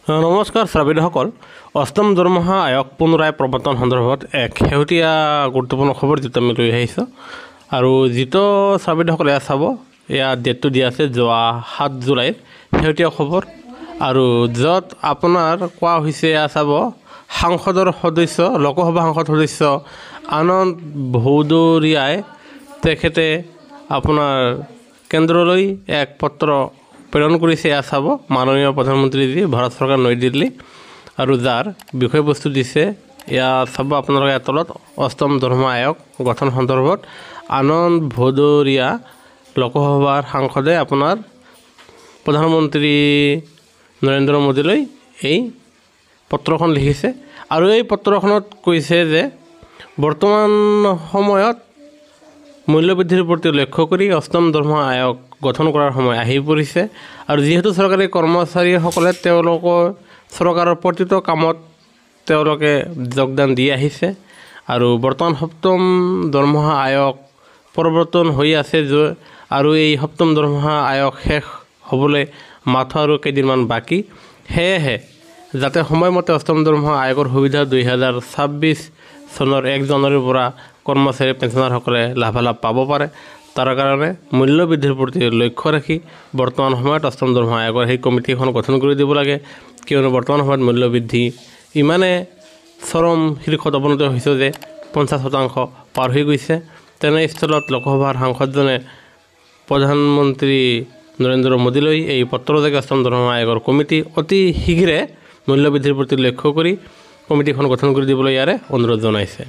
নমস্কাৰ শ্ৰোতাসকল, অষ্টম দৰমহা আয়োগ পুনৰাই প্ৰৱৰ্তন সন্দৰ্ভত এক শেহতীয়া গুৰুত্বপূৰ্ণ খবৰ যিটো আমি লৈ আহিছোঁ। আৰু যিটো শ্ৰোতাসকলে এয়া চাব, এয়া ডেটটো দিয়া আছে যোৱা 7 জুলাইৰ শেহতীয়া খবৰ। আৰু য'ত আপোনাৰ কোৱা হৈছে এয়া চাব, সাংসদৰ সদস্য লোকসভা সাংসদ সদস্য আনন্দ ভৌদৰীয়াই তেখেতে আপোনাৰ কেন্দ্ৰলৈ এক পত্ৰ প্ৰেৰণ কৰিছে। এয়া চাব, মাননীয় প্ৰধানমন্ত্ৰীজী ভাৰত চৰকাৰ নতুন দিল্লী, আৰু যাৰ বিষয়বস্তু দিছে এয়া চাব আপোনালোকে তলত, অষ্টম দৰমহা আয়োগ গঠন সন্দৰ্ভত আনন্দ ভৌদৰীয়া লোকসভাৰ সাংসদে আপোনাৰ প্ৰধানমন্ত্ৰী নৰেন্দ্ৰ মোদীলৈ এই পত্ৰখন লিখিছে। আৰু এই পত্ৰখনত কৈছে যে বৰ্তমান সময়ত মূল্যবৃদ্ধিৰ প্ৰতি লক্ষ্য কৰি অষ্টম দৰমহা আয়োগ গঠন কৰাৰ সময় আহি পৰিছে। আৰু যিহেতু চৰকাৰী কৰ্মচাৰীসকলে তেওঁলোকৰ চৰকাৰৰ প্ৰতিটো কামত তেওঁলোকে যোগদান দি আহিছে, আৰু বৰ্তমান সপ্তম দৰমহা আয়োগ প্ৰৱৰ্তন হৈ আছে, আৰু এই সপ্তম দৰমহা আয়োগ শেষ হ'বলৈ মাথো আৰু কেইদিনমান বাকী। সেয়েহে যাতে সময়মতে অষ্টম দৰমহা আয়োগৰ সুবিধা 2026 চনৰ 1 জানুৱাৰীৰ পৰা কৰ্মচাৰী পেঞ্চনাৰসকলে লাভালাভ পাব পাৰে, তাৰ কাৰণে মূল্যবৃদ্ধিৰ প্ৰতি লক্ষ্য ৰাখি বৰ্তমান সময়ত অষ্টম দৰমহা আয়োগৰ সেই কমিটিখন গঠন কৰি দিব লাগে। কিয়নো বৰ্তমান সময়ত মূল্যবৃদ্ধি ইমানে চৰম শীৰ্ষত অৱনত হৈছে যে 50% পাৰ হৈ গৈছে। তেনেস্থলত লোকসভাৰ সাংসদজনে প্ৰধানমন্ত্ৰী নৰেন্দ্ৰ মোদীলৈ এই পত্ৰযোগে অষ্টম দৰমহা আয়োগৰ কমিটি অতি শীঘ্ৰে মূল্যবৃদ্ধিৰ প্ৰতি লক্ষ্য কৰি কমিটিখন গঠন কৰি দিবলৈ ইয়াৰে অনুৰোধ জনাইছে।